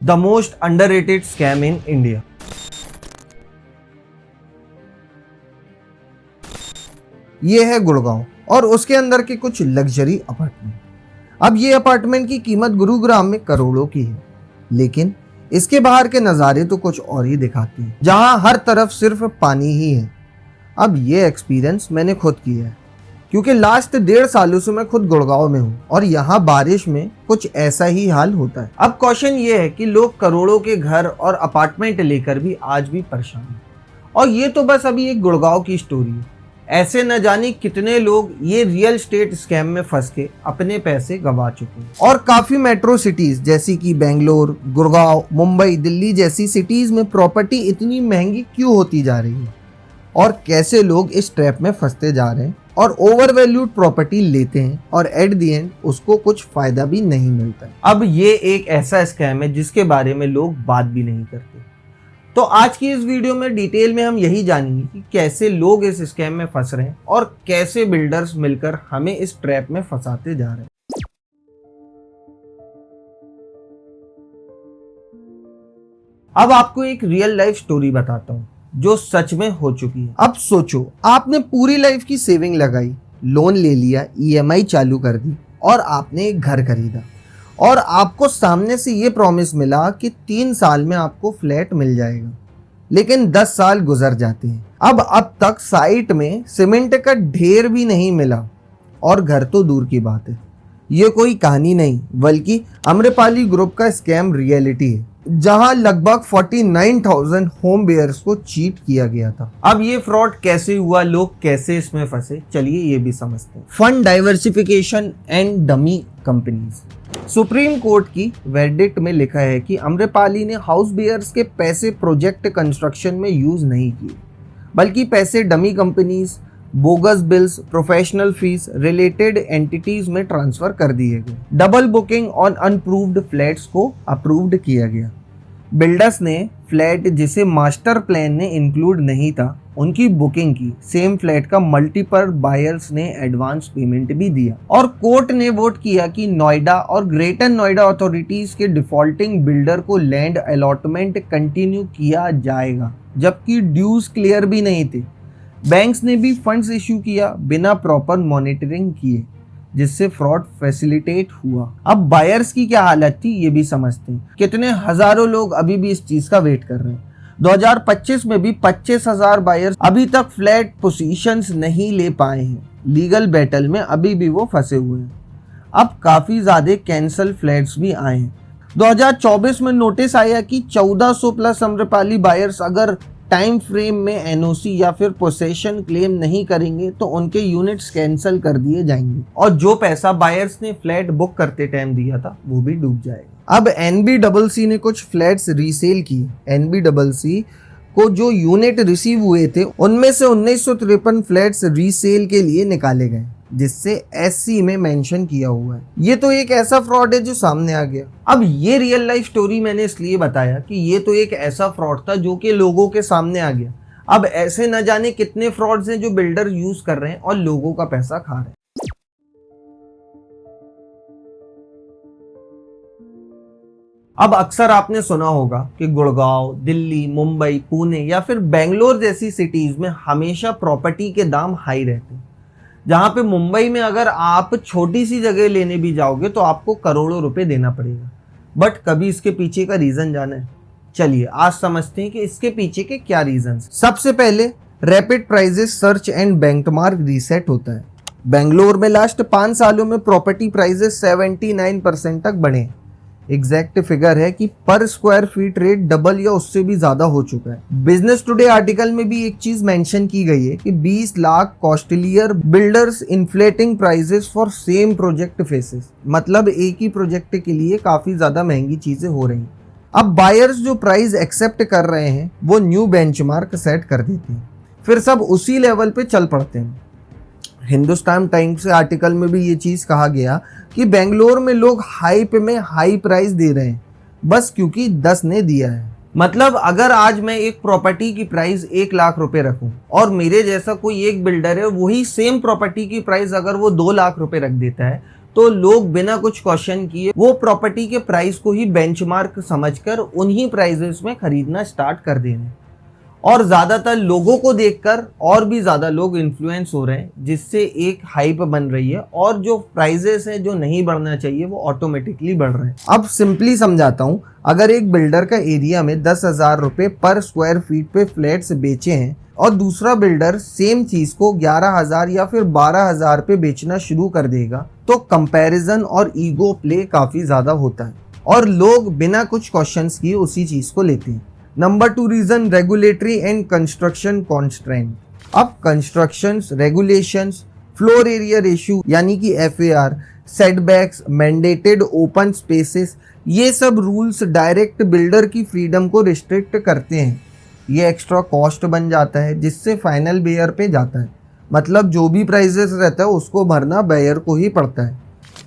The most underrated scam in India. ये है गुड़गांव और उसके अंदर के कुछ लग्जरी अपार्टमेंट। अब ये अपार्टमेंट की कीमत गुरुग्राम में करोड़ों की है, लेकिन इसके बाहर के नज़ारे तो कुछ और ही दिखाते हैं, जहां हर तरफ सिर्फ पानी ही है। अब ये एक्सपीरियंस मैंने खुद किया है, क्योंकि लास्ट 1.5 सालों से मैं खुद गुड़गांव में हूँ और यहाँ बारिश में कुछ ऐसा ही हाल होता है। अब क्वेश्चन ये है कि लोग करोड़ों के घर और अपार्टमेंट लेकर भी आज भी परेशान हैं, और ये तो बस अभी एक गुड़गांव की स्टोरी है। ऐसे न जाने कितने लोग ये रियल स्टेट स्कैम में फंस के अपने पैसे गंवा चुके हैं। और काफी मेट्रो सिटीज जैसी कि बेंगलोर, गुड़गांव, मुंबई, दिल्ली जैसी सिटीज में प्रॉपर्टी इतनी महंगी क्यों होती जा रही है, और कैसे लोग इस ट्रैप में फंसते जा रहे हैं और ओवर वैल्यूड प्रॉपर्टी लेते हैं और एट द एंड उसको कुछ फायदा भी नहीं मिलता है। अब ये एक ऐसा स्कैम है जिसके बारे में लोग बात भी नहीं करते। तो आज की इस वीडियो में डिटेल में हम यही जानेंगे कि कैसे लोग इस स्कैम में फंस रहे हैं और कैसे बिल्डर्स मिलकर हमें इस ट्रैप में फंसाते जा रहे हैं। अब आपको एक रियल लाइफ स्टोरी बताता हूँ जो सच में हो चुकी है। अब सोचो, आपने पूरी लाइफ की सेविंग लगाई, लोन ले लिया, ईएमआई चालू कर दी और आपने एक घर खरीदा, और आपको सामने से ये प्रॉमिस मिला कि 3 साल में आपको फ्लैट मिल जाएगा। लेकिन 10 साल गुजर जाते हैं। अब तक साइट में सीमेंट का ढेर भी नहीं मिला और घर तो दूर की बात है। ये कोई कहानी नहीं, बल्कि आम्रपाली ग्रुप का स्कैम रियलिटी है, जहां लगभग 49,000 होम बेयर्स को चीट किया गया था। अब ये फ्रॉड कैसे हुआ, लोग कैसे इसमें फंसे, चलिए ये भी समझते हैं। Fund diversification and dummy companies. Supreme court की वर्डिक्ट में लिखा है कि आम्रपाली ने हाउस बेयर्स के पैसे प्रोजेक्ट कंस्ट्रक्शन में यूज नहीं किए, बल्कि पैसे dummy companies, bogus bills, professional fees, related entities में ट्रांसफर कर दिए गए। Double booking on unproved flats को अप्रूव्ड किया गया। बिल्डर्स ने फ्लैट जिसे मास्टर प्लान ने इंक्लूड नहीं था उनकी बुकिंग की। सेम फ्लैट का मल्टीपल बायर्स ने एडवांस पेमेंट भी दिया, और कोर्ट ने वोट किया कि नोएडा और ग्रेटर नोएडा अथॉरिटीज के डिफॉल्टिंग बिल्डर को लैंड अलॉटमेंट कंटिन्यू किया जाएगा, जबकि ड्यूज क्लियर भी नहीं थे। बैंक्स ने भी फंड्स इश्यू किया बिना प्रॉपर मॉनिटरिंग किए, जिससे फ्रॉड फैसिलिटेट हुआ। अब बायर्स की क्या हालत थी ये भी समझते हैं। कितने हजारों लोग अभी भी इस चीज का वेट कर रहे हैं। 2025 में भी 25,000 बायर्स अभी तक फ्लैट पोजीशंस नहीं ले पाए हैं। लीगल बैटल में अभी भी वो फंसे हुए हैं। अब काफी ज्यादा कैंसल फ्लैट्स भी आए हैं। 2024 में नोटिस आया कि 1400 प्लस आम्रपाली बायर्स अगर टाइम फ्रेम में एनओसी या फिर पोसेशन क्लेम नहीं करेंगे तो उनके यूनिट्स कैंसिल कर दिए जाएंगे, और जो पैसा बायर्स ने फ्लैट बुक करते टाइम दिया था वो भी डूब जाएगा। अब एनबीडबलसी ने कुछ फ्लैट्स रीसेल की। एनबीडबलसी को जो यूनिट रिसीव हुए थे उनमें से 1953 फ्लैट्स रीसेल के लिए निकाले गए, जिससे एससी में मेंशन किया हुआ है। ये तो एक ऐसा फ्रॉड है जो सामने आ गया। अब ये रियल लाइफ स्टोरी मैंने इसलिए बताया कि ये तो एक ऐसा फ्रॉड था जो कि लोगों के सामने आ गया। अब ऐसे न जाने कितने फ्रॉड्स हैं जो बिल्डर यूज कर रहे हैं और लोगों का पैसा खा रहे हैं। अब अक्सर आपने सुना होगा कि गुड़गांव, दिल्ली, मुंबई, पुणे या फिर बेंगलोर जैसी सिटीज में हमेशा प्रॉपर्टी के दाम हाई रहते हैं। जहां पे मुंबई में अगर आप छोटी सी जगह लेने भी जाओगे तो आपको करोड़ों रुपए देना पड़ेगा। बट कभी इसके पीछे का रीजन जाना है? चलिए आज समझते हैं कि इसके पीछे के क्या रीजन। सबसे पहले rapid prices search and benchmark reset होता है। बेंगलोर में लास्ट 5 सालों में प्रॉपर्टी प्राइजेस 79% तक बढ़े। एग्जैक्ट फिगर है कि पर स्क्वायर फीट रेट डबल या उससे भी ज्यादा हो चुका है। बिजनेस टुडे आर्टिकल में भी एक चीज मेंशन की गई है कि 20 lakh costlier builders inflating prices for same project faces. मतलब एक ही प्रोजेक्ट के लिए काफी ज्यादा महंगी चीजें हो रही हैं। अब बायर्स जो प्राइस एक्सेप्ट कर रहे हैं वो न्यू बेंचमार्क सेट कर देते हैं, फिर सब उसी लेवल पे चल पड़ते हैं। हिंदुस्तान टाइम्स के आर्टिकल में भी ये चीज कहा गया कि बेंगलोर में लोग हाइप में हाई प्राइस दे रहे हैं बस क्योंकि 10 ने दिया है। मतलब अगर आज मैं एक प्रॉपर्टी की प्राइस 1 लाख रुपए रखूं और मेरे जैसा कोई एक बिल्डर है वही सेम प्रॉपर्टी की प्राइस अगर वो 2 लाख रुपए रख देता है तो लोग बिना कुछ क्वेश्चन किए वो प्रॉपर्टी के प्राइस को ही बेंचमार्क समझकर उन्हीं प्राइसेस में खरीदना स्टार्ट कर देने, और ज़्यादातर लोगों को देखकर और भी ज़्यादा लोग इन्फ्लुएंस हो रहे हैं, जिससे एक हाइप बन रही है और जो प्राइजेस हैं जो नहीं बढ़ना चाहिए वो ऑटोमेटिकली बढ़ रहे हैं। अब सिंपली समझाता हूँ, अगर एक बिल्डर का एरिया में 10,000 रुपये पर स्क्वायर फीट पे फ्लैट्स बेचे हैं और दूसरा बिल्डर सेम चीज़ को 11,000 या फिर 12,000 पे बेचना शुरू कर देगा, तो कंपैरिजन और ईगो प्ले काफ़ी ज़्यादा होता है और लोग बिना कुछ क्वेश्चंस किए उसी चीज़ को लेते हैं। Number 2 reason, regulatory and construction constraint. अब construction regulations, floor area ratio यानी कि FAR, setbacks, mandated open spaces, ये सब रूल्स डायरेक्ट बिल्डर की फ्रीडम को रिस्ट्रिक्ट करते हैं। ये एक्स्ट्रा कॉस्ट बन जाता है जिससे फाइनल बेयर पे जाता है, मतलब जो भी प्राइजेस रहता है उसको भरना बेयर को ही पड़ता है।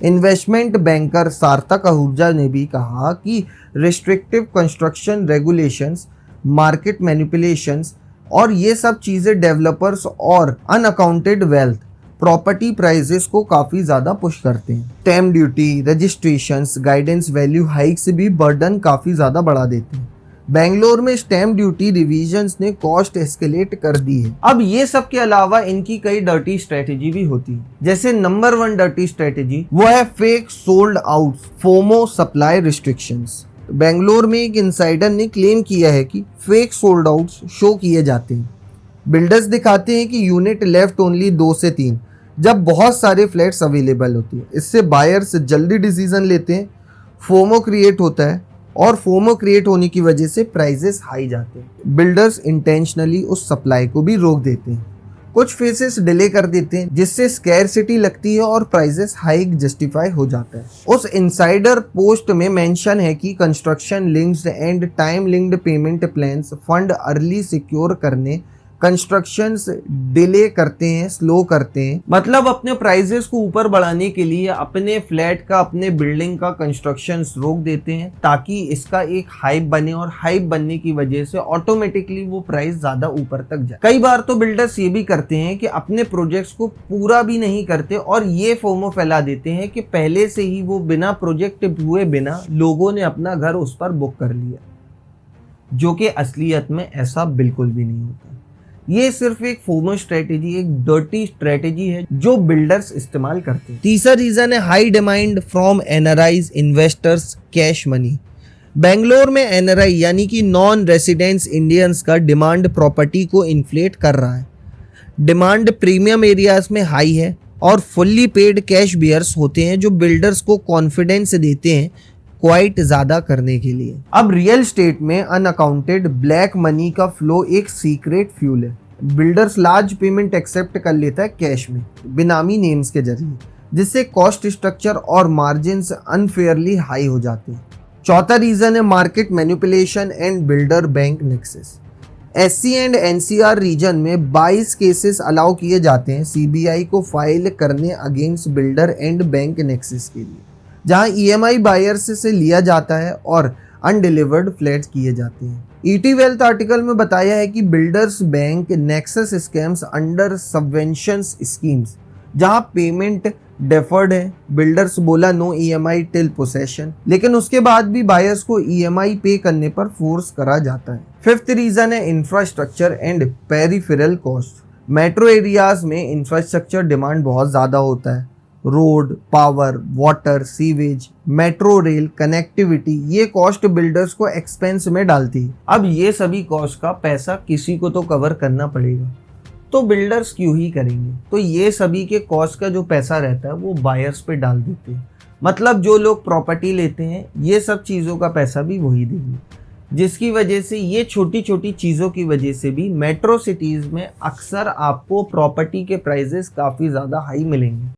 इन्वेस्टमेंट बैंकर सार्थक आहूजा ने भी कहा कि restrictive construction regulations, market manipulations और ये सब चीज़ें डेवलपर्स और अनअकाउंटेड वेल्थ प्रॉपर्टी प्राइजेस को काफ़ी ज़्यादा पुश करते हैं। Stamp duty, registrations, guidance value hikes भी बर्डन काफ़ी ज़्यादा बढ़ा देते हैं। बेंगलोर में स्टैम्प ड्यूटी रिवीजन्स ने कॉस्ट एस्केलेट कर दी है। अब ये सब के अलावा इनकी कई डर्टी स्ट्रेटेजी भी होती है, जैसे नंबर 1 डर्टी स्ट्रेटेजी वो है fake sold out, FOMO supply restrictions. Bangalore में एक इनसाइडर ने क्लेम किया है कि फेक सोल्ड आउट्स शो किए जाते हैं। बिल्डर्स दिखाते हैं कि यूनिट लेफ्ट ओनली 2 से 3 जब बहुत सारे फ्लैट्स अवेलेबल होती है। इससे बायर्स जल्दी डिसीजन लेते हैं, फोमो क्रिएट होता है और फोमो क्रिएट होने की वजह से प्राइजेस हाई जाते हैं। बिल्डर्स इंटेंशनली उस सप्लाई को भी रोक देते हैं, कुछ फेसेस डिले कर देते हैं जिससे स्कैरसिटी लगती है और प्राइजेस हाइक जस्टिफाई हो जाता है। उस इनसाइडर पोस्ट में मेंशन है कि construction linked and time linked payment plans fund early secure करने, कंस्ट्रक्शंस डिले करते हैं, स्लो करते हैं, मतलब अपने प्राइजेस को ऊपर बढ़ाने के लिए अपने फ्लैट का, अपने बिल्डिंग का कंस्ट्रक्शंस रोक देते हैं ताकि इसका एक हाइप बने और हाइप बनने की वजह से ऑटोमेटिकली वो प्राइस ज्यादा ऊपर तक जाए। कई बार तो बिल्डर्स ये भी करते हैं कि अपने प्रोजेक्ट्स को पूरा भी नहीं करते और ये फोमो फैला देते हैं कि पहले से ही वो बिना प्रोजेक्ट हुए बिना लोगों ने अपना घर उस पर बुक कर लिया, जो कि असलियत में ऐसा बिल्कुल भी नहीं होता। ये सिर्फ एक फोमो स्ट्रेटेजी, एक डर्टी स्ट्रेटेजी है जो बिल्डर्स इस्तेमाल करते हैं। तीसरा रीजन है high demand from NRIs investors cash money. Bangalore में एनआरआई यानी कि नॉन रेसिडेंट्स इंडियंस का डिमांड प्रॉपर्टी को इन्फ्लेट कर रहा है। डिमांड प्रीमियम एरियाज में हाई है और फुल्ली पेड कैश बियर्स होते हैं जो बिल्डर्स को कॉन्फिडेंस देते हैं क्वाइट ज्यादा करने के लिए। अब रियल स्टेट में अनअकाउंटेड ब्लैक मनी का फ्लो एक सीक्रेट फ्यूल है। बिल्डर्स लार्ज पेमेंट एक्सेप्ट कर लेता है कैश में, बिनामी नेम्स के जरिए, जिससे कॉस्ट स्ट्रक्चर और मार्जिन्स अनफेयरली हाई हो जाते हैं। चौथा रीजन है market manipulation and builder bank nexus. SC and NCR region में 22 केसेस अलाउ किए जाते हैं CBI को फाइल करने against builder and bank nexus के लिए, जहां EMI बायर्स से लिया जाता है और अनडिलीवर्ड फ्लैट्स किए जाते हैं। ET वेल्थ आर्टिकल में बताया है कि builders bank nexus scams under subventions schemes, जहां पेमेंट डेफर्ड है, बिल्डर्स बोला नो EMI टिल पोसेशन, लेकिन उसके बाद भी बायर्स को EMI पे करने पर फोर्स करा जाता है। फिफ्थ रीजन है infrastructure and peripheral cost. Metro areas में इंफ्रास्ट्रक्चर डिमांड बहुत ज़्यादा होता है। Road, power, water, sewage, metro rail connectivity, ये कॉस्ट बिल्डर्स को एक्सपेंस में डालती है। अब ये सभी कॉस्ट का पैसा किसी को तो कवर करना पड़ेगा, तो बिल्डर्स क्यों ही करेंगे, तो ये सभी के कॉस्ट का जो पैसा रहता है वो बायर्स पे डाल देते हैं। मतलब जो लोग प्रॉपर्टी लेते हैं ये सब चीज़ों का पैसा भी वही देंगे, जिसकी वजह से ये छोटी छोटी चीज़ों की वजह से भी मेट्रो सिटीज़ में अक्सर आपको प्रॉपर्टी के प्राइजेस काफ़ी ज़्यादा हाई मिलेंगे।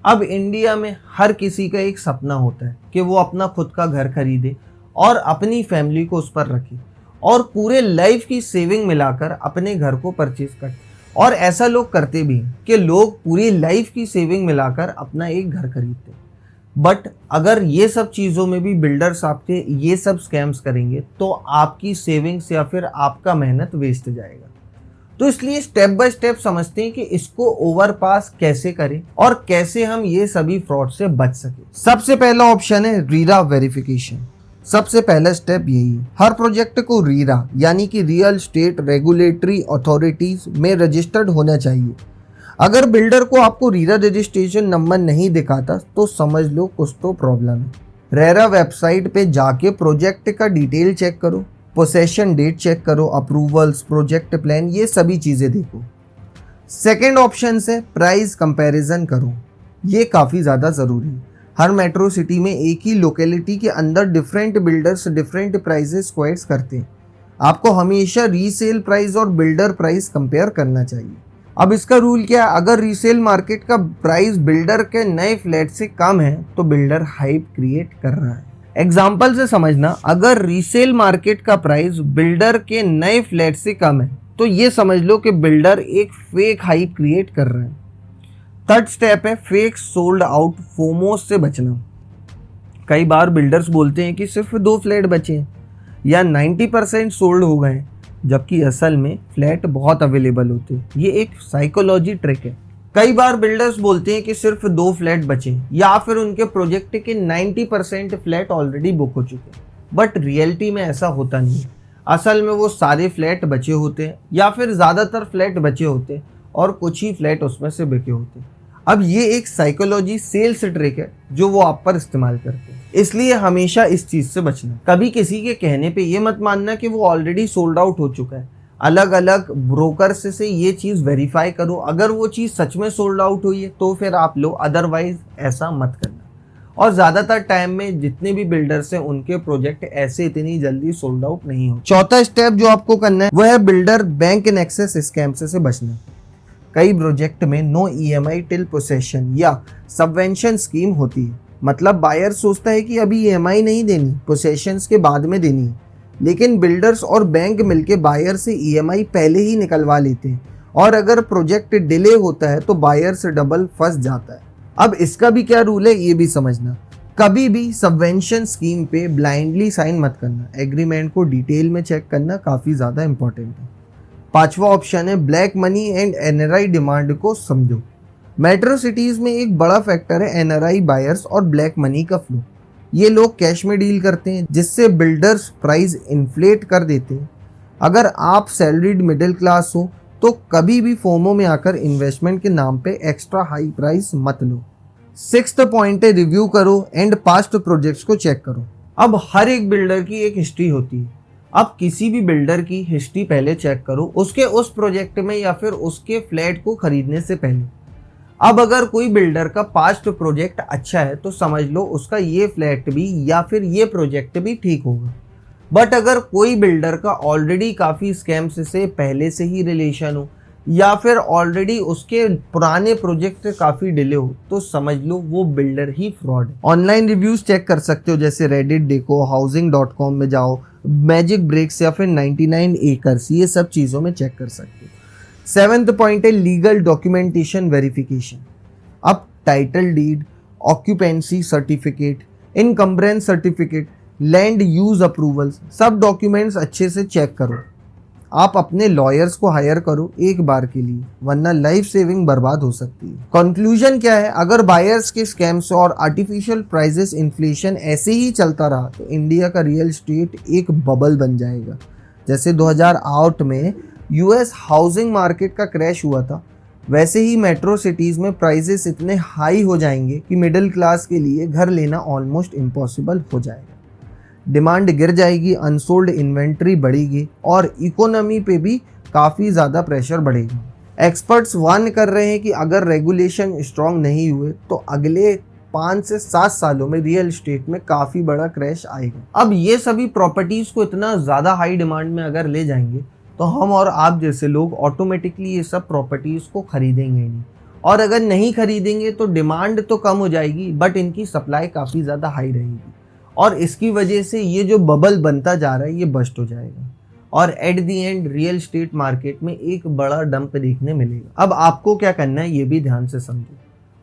अब इंडिया में हर किसी का एक सपना होता है कि वो अपना खुद का घर खरीदे और अपनी फैमिली को उस पर रखे और पूरे लाइफ की सेविंग मिलाकर अपने घर को परचेज करे। और ऐसा लोग करते भी हैं कि लोग पूरी लाइफ की सेविंग मिलाकर अपना एक घर खरीदते हैं। बट अगर ये सब चीज़ों में भी बिल्डर्स आपके ये सब स्कैम्स करेंगे तो आपकी सेविंग्स या फिर आपका मेहनत वेस्ट जाएगा। तो इसलिए स्टेप बाय स्टेप समझते हैं कि इसको ओवरपास कैसे करें और कैसे हम ये सभी फ्रॉड से बच सके। सबसे पहला ऑप्शन है रीरा वेरिफिकेशन। सबसे पहला स्टेप यही है, हर प्रोजेक्ट को रीरा यानी कि रियल स्टेट रेगुलेटरी अथॉरिटीज में रजिस्टर्ड होना चाहिए। अगर बिल्डर को आपको रीरा रजिस्ट्रेशन नंबर नहीं दिखाता तो समझ लो कुछ तो प्रॉब्लम है। रेरा वेबसाइट पे जाके प्रोजेक्ट का डिटेल चेक करो, पोसेशन डेट चेक करो, अप्रूवल्स, प्रोजेक्ट प्लान, ये सभी चीज़ें देखो। सेकेंड ऑप्शन है प्राइस कंपैरिजन करो। ये काफ़ी ज़्यादा ज़रूरी है। हर मेट्रो सिटी में एक ही लोकेलिटी के अंदर डिफरेंट बिल्डर्स डिफरेंट प्राइजेस क्वाइट्स करते हैं। आपको हमेशा रीसेल प्राइस और बिल्डर प्राइस कंपेयर करना चाहिए। अब इसका रूल क्या है, अगर रीसेल मार्केट का प्राइस बिल्डर के नए फ्लैट से कम है तो बिल्डर हाइप क्रिएट कर रहा है। एग्जाम्पल से समझना, अगर रीसेल मार्केट का प्राइस बिल्डर के नए फ्लैट से कम है तो ये समझ लो कि बिल्डर एक फेक हाइप क्रिएट कर रहा है। थर्ड स्टेप है फेक सोल्ड आउट फोमोस से बचना। कई बार बिल्डर्स बोलते हैं कि सिर्फ 2 फ्लैट बचे हैं या 90% सोल्ड हो गए हैं, जबकि असल में फ्लैट बहुत अवेलेबल होते हैं। ये एक साइकोलॉजी ट्रिक है। कई बार बिल्डर्स बोलते हैं कि सिर्फ 2 फ्लैट बचे या फिर उनके प्रोजेक्ट के 90% फ्लैट ऑलरेडी बुक हो चुके हैं, बट रियलिटी में ऐसा होता नहीं है। असल में वो सारे फ्लैट बचे होते हैं या फिर ज़्यादातर फ्लैट बचे होते हैं और कुछ ही फ्लैट उसमें से बिके होते हैं। अब ये एक साइकोलॉजी सेल्स ट्रिक है जो वो आप पर इस्तेमाल करते हैं, इसलिए हमेशा इस चीज़ से बचना। कभी किसी के कहने पे ये मत मानना कि वो ऑलरेडी सोल्ड आउट हो चुका है। अलग अलग ब्रोकर से ये चीज़ वेरीफाई करो। अगर वो चीज़ सच में सोल्ड आउट हुई है तो फिर आप लो, अदरवाइज ऐसा मत करना। और ज़्यादातर टाइम में जितने भी बिल्डर्स हैं उनके प्रोजेक्ट ऐसे इतनी जल्दी सोल्ड आउट नहीं हो। चौथा स्टेप जो आपको करना है वो है builder bank in excess scam से बचना। कई प्रोजेक्ट में नो EMI टिल पोसेशन या सबवेंशन स्कीम होती है। मतलब बायर सोचता है कि अभी EMI नहीं देनी, पोसेशंस के बाद में देनी है, लेकिन बिल्डर्स और बैंक मिलके बायर से EMI पहले ही निकलवा लेते हैं और अगर प्रोजेक्ट डिले होता है तो बायर से डबल फंस जाता है। अब इसका भी क्या रूल है ये भी समझना। कभी भी सबवेंशन स्कीम पे ब्लाइंडली साइन मत करना। एग्रीमेंट को डिटेल में चेक करना काफ़ी ज़्यादा इंपॉर्टेंट है। पांचवा ऑप्शन है black money and NRI demand को समझो। मेट्रो सिटीज़ में एक बड़ा फैक्टर है NRI बायर्स और ब्लैक मनी का फ्लो। ये लोग कैश में डील करते हैं जिससे बिल्डर्स प्राइस इन्फ्लेट कर देते हैं। अगर आप सैलरीड मिडिल क्लास हो तो कभी भी फोमो में आकर इन्वेस्टमेंट के नाम पे एक्स्ट्रा हाई प्राइस मत लो। सिक्स्थ पॉइंट है रिव्यू करो एंड पास्ट प्रोजेक्ट्स को चेक करो। अब हर एक बिल्डर की एक हिस्ट्री होती है। अब किसी भी बिल्डर की हिस्ट्री पहले चेक करो उसके उस प्रोजेक्ट में या फिर उसके फ्लैट को खरीदने से पहले। अब अगर कोई बिल्डर का पास्ट प्रोजेक्ट अच्छा है तो समझ लो उसका ये फ्लैट भी या फिर ये प्रोजेक्ट भी ठीक होगा। बट अगर कोई बिल्डर का ऑलरेडी काफ़ी स्कैम्स से पहले से ही रिलेशन हो या फिर ऑलरेडी उसके पुराने प्रोजेक्ट काफ़ी डिले हो तो समझ लो वो बिल्डर ही फ्रॉड है। ऑनलाइन रिव्यूज़ चेक कर सकते हो, जैसे रेडिट देखो, housing.com में जाओ, मैजिक ब्रेक्स या फिर 99 एकर्स, ये सब चीज़ों में चेक कर सकते हो। सेवेंथ पॉइंट है लीगल डॉक्यूमेंटेशन वेरिफिकेशन। अब title deed, occupancy certificate, encumbrance certificate, land use approvals, सब डॉक्यूमेंट्स अच्छे से चेक करो। आप अपने लॉयर्स को हायर करो एक बार के लिए, वरना लाइफ सेविंग बर्बाद हो सकती है। कंक्लूजन क्या है, अगर बायर्स के स्कैम्स और आर्टिफिशियल प्राइसेस, इन्फ्लेशन ऐसे ही चलता रहा तो इंडिया का रियल एस्टेट एक बबल बन जाएगा। जैसे 2008 में US हाउसिंग मार्केट का क्रैश हुआ था, वैसे ही मेट्रो सिटीज़ में प्राइसेस इतने हाई हो जाएंगे कि मिडिल क्लास के लिए घर लेना ऑलमोस्ट इम्पॉसिबल हो जाएगा। डिमांड गिर जाएगी, अनसोल्ड इन्वेंट्री बढ़ेगी और इकोनॉमी पे भी काफ़ी ज़्यादा प्रेशर बढ़ेगा। एक्सपर्ट्स वार्न कर रहे हैं कि अगर रेगुलेशन स्ट्रॉन्ग नहीं हुए तो अगले 5 से 7 सालों में रियल एस्टेट में काफ़ी बड़ा क्रैश आएगा। अब ये सभी प्रॉपर्टीज़ को इतना ज़्यादा हाई डिमांड में अगर ले जाएंगे तो हम और आप जैसे लोग ऑटोमेटिकली ये सब प्रॉपर्टीज़ को खरीदेंगे नहीं, और अगर नहीं खरीदेंगे तो डिमांड तो कम हो जाएगी बट इनकी सप्लाई काफ़ी ज़्यादा हाई रहेगी और इसकी वजह से ये जो बबल बनता जा रहा है ये बस्ट हो जाएगा और at the and real estate market में एक बड़ा डंप देखने मिलेगा। अब आपको क्या करना है ये भी ध्यान से समझो।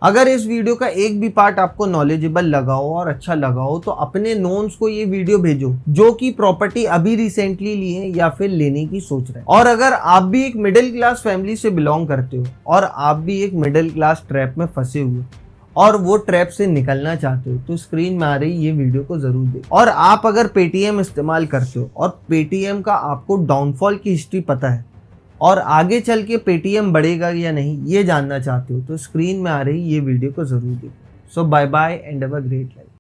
अगर इस वीडियो का एक भी पार्ट आपको नॉलेजेबल लगा हो और अच्छा लगा हो तो अपने नोन्स को ये वीडियो भेजो जो कि प्रॉपर्टी अभी रिसेंटली ली है या फिर लेने की सोच रहे हैं। और अगर आप भी एक मिडिल क्लास फैमिली से बिलोंग करते हो और आप भी एक मिडिल क्लास ट्रैप में फंसे हुए और वो ट्रैप से निकलना चाहते हो तो स्क्रीन में आ रही ये वीडियो को जरूर देखो। और आप अगर पेटीएम इस्तेमाल करते हो और पेटीएम का आपको डाउनफॉल की हिस्ट्री पता है और आगे चल के पेटीएम बढ़ेगा या नहीं ये जानना चाहते हो तो स्क्रीन में आ रही ये वीडियो को जरूर देखो। So bye bye and have a great life.